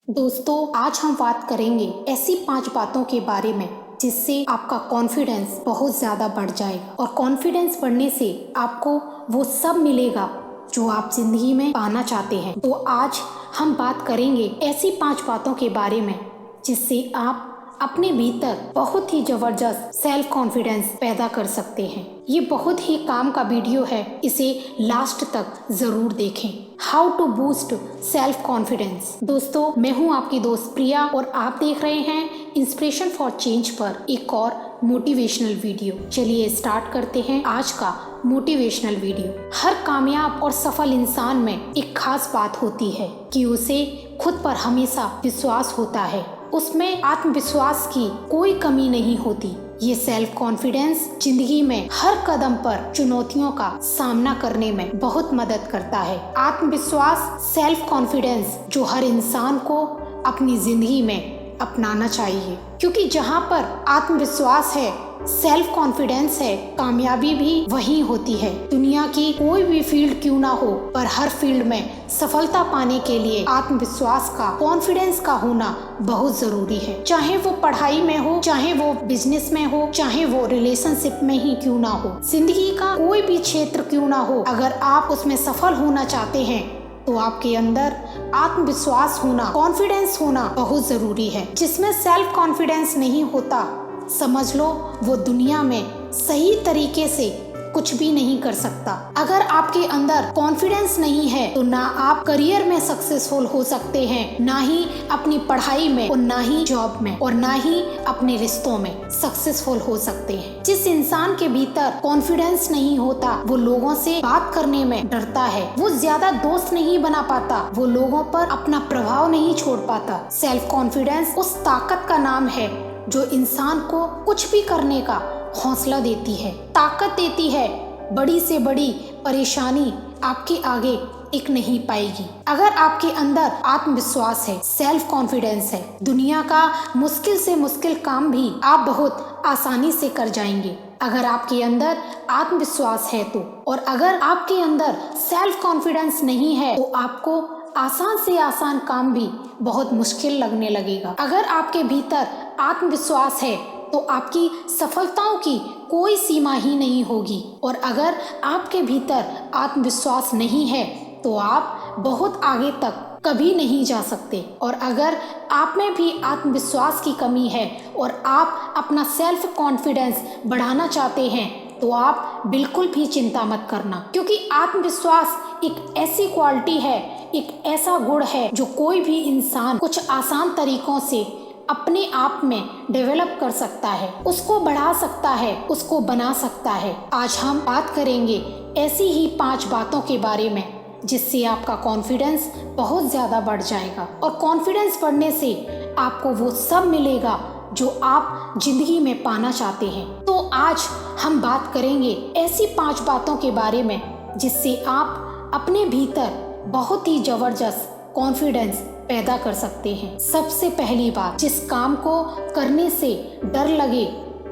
दोस्तों, आज हम बात करेंगे ऐसी 5 बातों के बारे में जिससे आपका कॉन्फिडेंस बहुत ज़्यादा बढ़ जाएगा और कॉन्फिडेंस बढ़ने से आपको वो सब मिलेगा जो आप जिंदगी में पाना चाहते हैं। तो आज हम बात करेंगे ऐसी 5 बातों के बारे में जिससे आप अपने भीतर बहुत ही जबरदस्त सेल्फ कॉन्फिडेंस पैदा कर सकते हैं। ये बहुत ही काम का वीडियो है, इसे लास्ट तक जरूर देखें। How to boost self confidence. दोस्तों, मैं हूँ आपकी दोस्त प्रिया और आप देख रहे हैं इंस्पिरेशन फॉर चेंज पर एक और मोटिवेशनल वीडियो। चलिए स्टार्ट करते हैं आज का मोटिवेशनल वीडियो। हर कामयाब और सफल इंसान में एक खास बात होती है कि उसे खुद पर हमेशा विश्वास होता है, उसमें आत्मविश्वास की कोई कमी नहीं होती। ये सेल्फ कॉन्फिडेंस जिंदगी में हर कदम पर चुनौतियों का सामना करने में बहुत मदद करता है। आत्मविश्वास, सेल्फ कॉन्फिडेंस जो हर इंसान को अपनी जिंदगी में अपनाना चाहिए, क्योंकि जहाँ पर आत्मविश्वास है, सेल्फ कॉन्फिडेंस है, कामयाबी भी वही होती है। दुनिया की कोई भी फील्ड क्यों ना हो, पर हर फील्ड में सफलता पाने के लिए आत्मविश्वास का, कॉन्फिडेंस का होना बहुत जरूरी है। चाहे वो पढ़ाई में हो, चाहे वो बिजनेस में हो, चाहे वो रिलेशनशिप में ही क्यों ना हो, जिंदगी का कोई भी क्षेत्र क्यों ना हो, अगर आप उसमें सफल होना चाहते हैं तो आपके अंदर आत्मविश्वास होना, कॉन्फिडेंस होना बहुत जरूरी है। जिसमें सेल्फ कॉन्फिडेंस नहीं होता, समझ लो वो दुनिया में सही तरीके से कुछ भी नहीं कर सकता। अगर आपके अंदर कॉन्फिडेंस नहीं है तो ना आप करियर में सक्सेसफुल हो सकते हैं, ना ही अपनी पढ़ाई में, और ना ही जॉब में, और ना ही अपने रिश्तों में सक्सेसफुल हो सकते हैं। जिस इंसान के भीतर कॉन्फिडेंस नहीं होता, वो लोगों से बात करने में डरता है, वो ज्यादा दोस्त नहीं बना पाता, वो लोगों पर अपना प्रभाव नहीं छोड़ पाता। सेल्फ कॉन्फिडेंस उस ताकत का नाम है जो इंसान को कुछ भी करने का हौसला देती है, ताकत देती है। बड़ी से बड़ी परेशानी आपके आगे टिक नहीं पाएगी। अगर आपके अंदर आत्मविश्वास है, सेल्फ कॉन्फिडेंस है, दुनिया का मुश्किल से मुश्किल काम भी आप बहुत आसानी से कर जाएंगे। अगर आपके अंदर आत्मविश्वास है तो, और अगर आपके अंदर सेल्फ कॉन्फिडेंस नहीं है तो आपको आसान से आसान काम भी बहुत मुश्किल लगने लगेगा। अगर आपके भीतर आत्मविश्वास है तो आपकी सफलताओं की कोई सीमा ही नहीं होगी, और अगर आपके भीतर आत्मविश्वास नहीं है तो आप बहुत आगे तक कभी नहीं जा सकते। और अगर आप में भी आत्मविश्वास की कमी है और आप अपना सेल्फ कॉन्फिडेंस बढ़ाना चाहते हैं तो आप बिल्कुल भी चिंता मत करना, क्योंकि आत्मविश्वास एक ऐसी क्वालिटी है, एक ऐसा गुण है जो कोई भी इंसान कुछ आसान तरीकों से अपने आप में डेवलप कर सकता है, उसको बढ़ा सकता है, उसको बना सकता है। आज हम बात करेंगे ऐसी ही 5 बातों के बारे में जिससे आपका कॉन्फिडेंस बहुत ज़्यादा बढ़ जाएगा, और कॉन्फिडेंस बढ़ने से आपको वो सब मिलेगा जो आप जिंदगी में पाना चाहते हैं। तो आज हम बात करेंगे ऐसी 5 बातों के बारे में जिससे आप अपने भीतर बहुत ही जबरदस्त कॉन्फिडेंस पैदा कर सकते हैं। सबसे पहली बात, जिस काम को करने से डर लगे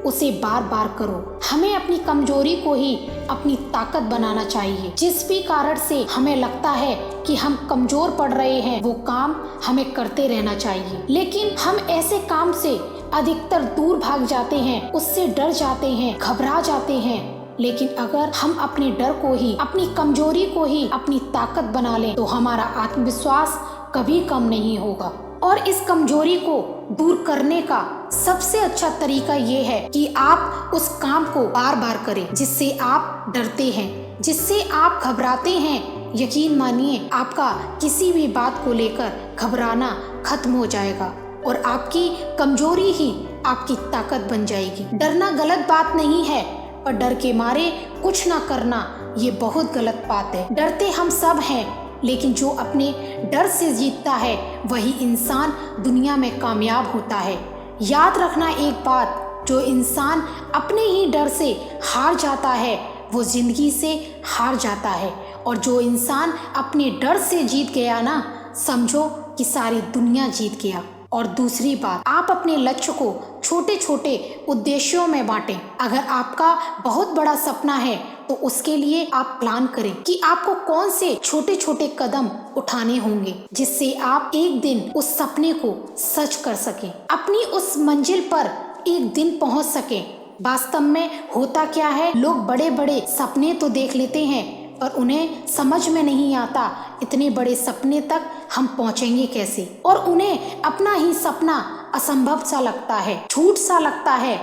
उसे बार बार करो। हमें अपनी कमजोरी को ही अपनी ताकत बनाना चाहिए। जिस भी कारण से हमें लगता है कि हम कमजोर पड़ रहे हैं, वो काम हमें करते रहना चाहिए। लेकिन हम ऐसे काम से अधिकतर दूर भाग जाते हैं, उससे डर जाते हैं, घबरा जाते हैं। लेकिन अगर हम अपने डर को ही, अपनी कमजोरी को ही अपनी ताकत बना लें तो हमारा आत्मविश्वास कभी कम नहीं होगा। और इस कमजोरी को दूर करने का सबसे अच्छा तरीका ये है कि आप उस काम को बार बार करें जिससे आप डरते हैं, जिससे आप घबराते हैं। यकीन मानिए, आपका किसी भी बात को लेकर घबराना खत्म हो जाएगा और आपकी कमजोरी ही आपकी ताकत बन जाएगी। डरना गलत बात नहीं है, पर डर के मारे कुछ ना करना ये बहुत गलत बात है। डरते हम सब हैं, लेकिन जो अपने डर से जीतता है वही इंसान दुनिया में कामयाब होता है। याद रखना एक बात, जो इंसान अपने ही डर से हार जाता है वो जिंदगी से हार जाता है, और जो इंसान अपने डर से जीत गया ना, समझो कि सारी दुनिया जीत गया। और दूसरी बात, आप अपने लक्ष्य को छोटे छोटे उद्देश्यों में बांटें। अगर आपका बहुत बड़ा सपना है तो उसके लिए आप प्लान करें कि आपको कौन से छोटे छोटे कदम उठाने होंगे जिससे आप एक दिन उस सपने को सच कर सकें, अपनी उस मंजिल पर एक दिन पहुंच सकें। वास्तव में होता क्या है, लोग बड़े बड़े सपने तो देख लेते हैं पर उन्हें समझ में नहीं आता इतने बड़े सपने तक हम पहुंचेंगे कैसे, और उन्हें अपना ही सपना असंभव सा लगता है, झूठ सा लगता है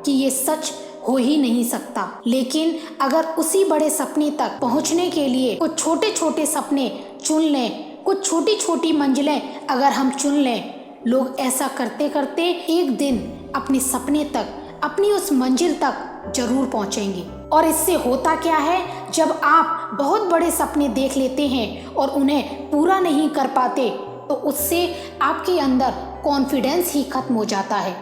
कि ये सच हो ही नहीं सकता। लेकिन अगर उसी बड़े सपने तक पहुंचने के लिए कुछ छोटे छोटे सपने चुन लें, कुछ छोटी छोटी मंजिलें अगर हम चुन लें, लोग ऐसा करते करते एक दिन अपने सपने तक, अपनी उस मंजिल तक जरूर पहुंचेंगे। और इससे होता क्या है, जब आप बहुत बड़े सपने देख लेते हैं और उन्हें पूरा नहीं कर पाते तो उससे आपके अंदर कॉन्फिडेंस ही खत्म हो जाता है,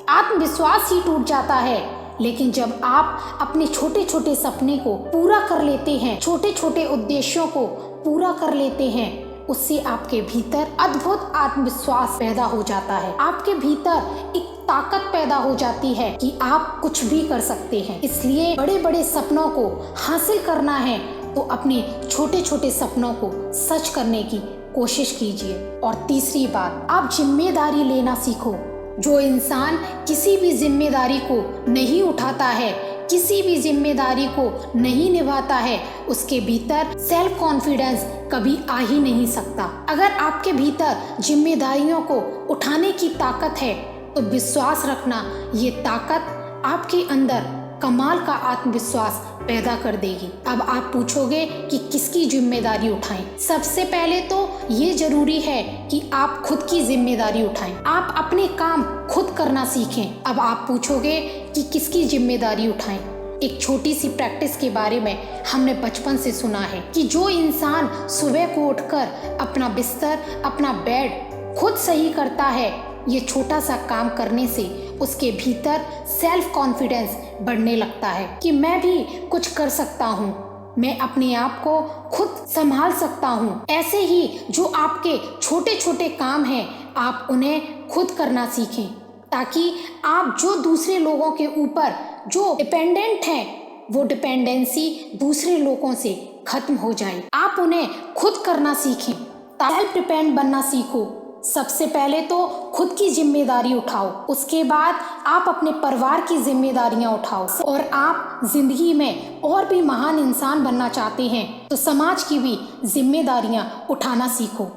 आत्मविश्वास ही टूट जाता है। लेकिन जब आप अपने छोटे छोटे सपने को पूरा कर लेते हैं, छोटे छोटे उद्देश्यों को पूरा कर लेते हैं, उससे आपके भीतर अद्भुत आत्मविश्वास पैदा हो जाता है, आपके भीतर एक ताकत पैदा हो जाती है कि आप कुछ भी कर सकते हैं। इसलिए बड़े बड़े सपनों को हासिल करना है तो अपने छोटे छोटे सपनों को सच करने की कोशिश कीजिए। और तीसरी बात, आप जिम्मेदारी लेना सीखो। जो इंसान किसी भी जिम्मेदारी को नहीं उठाता है, किसी भी जिम्मेदारी को नहीं निभाता है, उसके भीतर सेल्फ कॉन्फिडेंस कभी आ ही नहीं सकता। अगर आपके भीतर जिम्मेदारियों को उठाने की ताकत है तो विश्वास रखना, ये ताकत आपके अंदर कमाल का आत्मविश्वास पैदा कर देगी। अब आप पूछोगे कि किसकी जिम्मेदारी उठाएं? सबसे पहले तो ये जरूरी है कि आप खुद की जिम्मेदारी उठाएं, आप अपने काम खुद करना सीखें। अब आप पूछोगे कि किसकी जिम्मेदारी उठाएं? एक छोटी सी प्रैक्टिस के बारे में हमने बचपन से सुना है कि जो इंसान सुबह को उठकर अपना बिस्तर, अपना बेड खुद सही करता है, ये छोटा सा काम करने से उसके भीतर सेल्फ कॉन्फिडेंस बढ़ने लगता है कि मैं भी कुछ कर सकता हूँ, मैं अपने आप को खुद संभाल सकता हूँ। ऐसे ही जो आपके छोटे छोटे काम हैं, आप उन्हें खुद करना सीखें ताकि आप जो दूसरे लोगों के ऊपर जो डिपेंडेंट हैं, वो डिपेंडेंसी दूसरे लोगों से खत्म हो जाए। आप उन्हें खुद करना सीखें, सेल्फ डिपेंड बनना सीखो। सबसे पहले तो खुद की जिम्मेदारी उठाओ, उसके बाद आप अपने परिवार की जिम्मेदारियां उठाओ। और आप जिंदगी में और भी महान इंसान बनना चाहते हैं तो समाज की भी जिम्मेदारियां उठाना सीखो।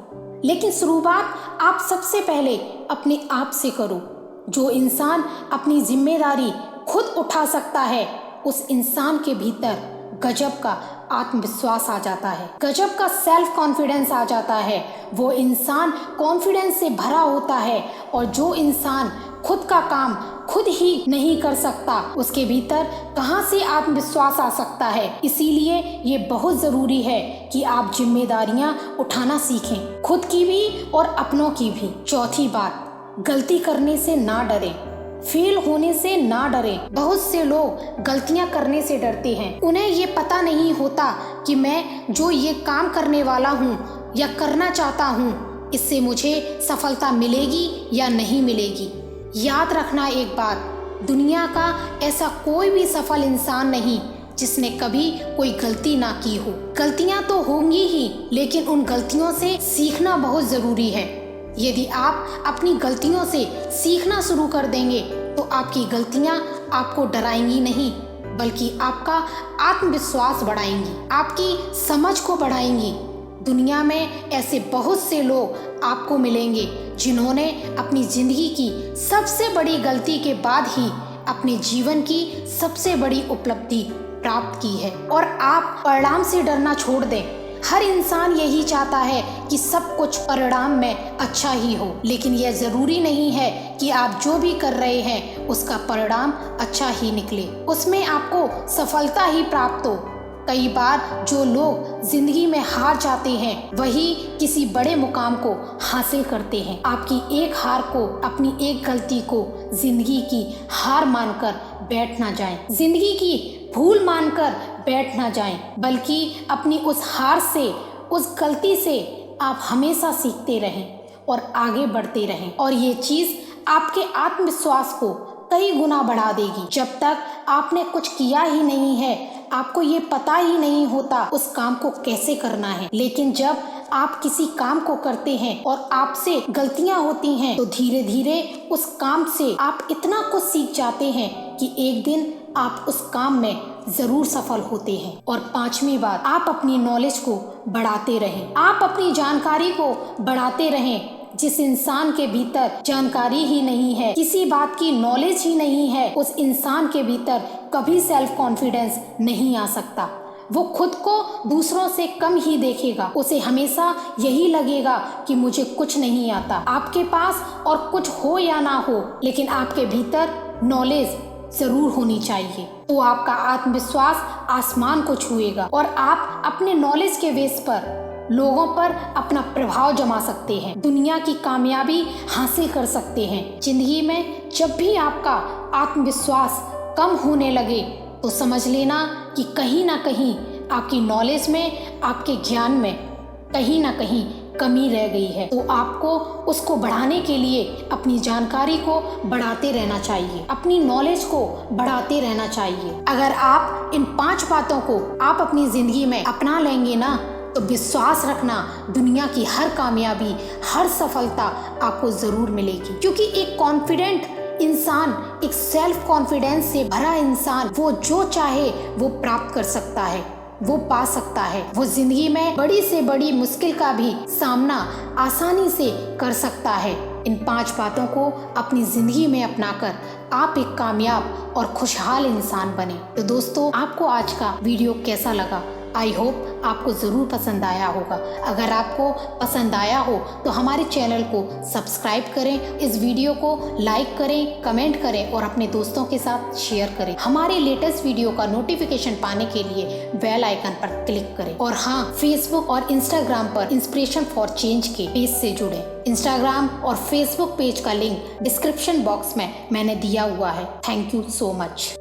लेकिन शुरुआत आप सबसे पहले अपने आप से करो। जो इंसान अपनी जिम्मेदारी खुद उठा सकता है, उस इंसान के भीतर गजब का आत्मविश्वास आ जाता है, गजब का सेल्फ कॉन्फिडेंस आ जाता है। वो इंसान कॉन्फिडेंस से भरा होता है। और जो इंसान खुद का काम खुद ही नहीं कर सकता, उसके भीतर कहाँ से आत्मविश्वास आ सकता है। इसीलिए ये बहुत ज़रूरी है कि आप जिम्मेदारियाँ उठाना सीखें, खुद की भी और अपनों की भी। चौथी बात, गलती करने से ना डरें, फेल होने से ना डरें। बहुत से लोग गलतियां करने से डरते हैं। उन्हें ये पता नहीं होता कि मैं जो ये काम करने वाला हूँ या करना चाहता हूँ, इससे मुझे सफलता मिलेगी या नहीं मिलेगी। याद रखना एक बात, दुनिया का ऐसा कोई भी सफल इंसान नहीं जिसने कभी कोई गलती ना की हो। गलतियां तो होंगी ही, लेकिन उन गलतियों से सीखना बहुत ज़रूरी है। यदि आप अपनी गलतियों से सीखना शुरू कर देंगे तो आपकी गलतियां आपको डराएंगी नहीं, बल्कि आपका आत्मविश्वास बढ़ाएंगी, आपकी समझ को बढ़ाएंगी। दुनिया में ऐसे बहुत से लोग आपको मिलेंगे जिन्होंने अपनी जिंदगी की सबसे बड़ी गलती के बाद ही अपने जीवन की सबसे बड़ी उपलब्धि प्राप्त की है। और आप परिणाम से डरना छोड़ दें। हर इंसान यही चाहता है कि सब कुछ परिणाम में अच्छा ही हो, लेकिन यह जरूरी नहीं है कि आप जो भी कर रहे हैं उसका परिणाम अच्छा ही निकले, उसमें आपको सफलता ही प्राप्त हो। कई बार जो लोग जिंदगी में हार जाते हैं वही किसी बड़े मुकाम को हासिल करते हैं। आपकी एक हार को, अपनी एक गलती को जिंदगी की हार मानकर बैठ ना जाएं, जिंदगी की भूल मानकर बैठ ना जाएं, बल्कि अपनी उस हार से, उस गलती से आप हमेशा सीखते रहें और आगे बढ़ते रहें। और ये चीज़ आपके आत्मविश्वास को कई गुना बढ़ा देगी। जब तक आपने कुछ किया ही नहीं है, आपको ये पता ही नहीं होता उस काम को कैसे करना है। लेकिन जब आप किसी काम को करते हैं और आपसे गलतियां होती हैं तो धीरे धीरे उस काम से आप इतना कुछ सीख जाते हैं कि एक दिन आप उस काम में जरूर सफल होते हैं। और पांचवी बात, आप अपनी नॉलेज को बढ़ाते रहें, आप अपनी जानकारी को बढ़ाते रहें। जिस इंसान के भीतर जानकारी ही नहीं है, किसी बात की नॉलेज ही नहीं है, उस इंसान के भीतर कभी सेल्फ कॉन्फिडेंस नहीं आ सकता। वो खुद को दूसरों से कम ही देखेगा, उसे हमेशा यही लगेगा कि मुझे कुछ नहीं आता। आपके पास और कुछ हो या ना हो, लेकिन आपके भीतर नॉलेज जरूर होनी चाहिए, तो आपका आत्मविश्वास आसमान को छुएगा और आप अपने नॉलेज के बेस पर लोगों पर अपना प्रभाव जमा सकते हैं, दुनिया की कामयाबी हासिल कर सकते हैं। जिंदगी में जब भी आपका आत्मविश्वास कम होने लगे तो समझ लेना कि कहीं ना कहीं आपकी नॉलेज में, आपके ज्ञान में कहीं ना कहीं कमी रह गई है। तो आपको उसको बढ़ाने के लिए अपनी जानकारी को बढ़ाते रहना चाहिए, अपनी नॉलेज को बढ़ाते रहना चाहिए। अगर आप इन 5 बातों को आप अपनी जिंदगी में अपना लेंगे ना, तो विश्वास रखना दुनिया की हर कामयाबी, हर सफलता आपको जरूर मिलेगी। क्योंकि एक कॉन्फिडेंट इंसान, एक सेल्फ कॉन्फिडेंस से भरा इंसान, वो जो चाहे वो प्राप्त कर सकता है, वो पा सकता है। वो जिंदगी में बड़ी से बड़ी मुश्किल का भी सामना आसानी से कर सकता है। इन 5 बातों को अपनी जिंदगी में अपनाकर आप एक कामयाब और खुशहाल इंसान बने। तो दोस्तों, आपको आज का वीडियो कैसा लगा? आई होप आपको ज़रूर पसंद आया होगा। अगर आपको पसंद आया हो तो हमारे चैनल को सब्सक्राइब करें, इस वीडियो को लाइक करें, कमेंट करें और अपने दोस्तों के साथ शेयर करें। हमारे लेटेस्ट वीडियो का नोटिफिकेशन पाने के लिए बेल आइकन पर क्लिक करें। और हाँ, फेसबुक और इंस्टाग्राम पर इंस्पिरेशन फॉर चेंज के पेज से जुड़ें। इंस्टाग्राम और फेसबुक पेज का लिंक डिस्क्रिप्शन बॉक्स में मैंने दिया हुआ है। Thank you so much.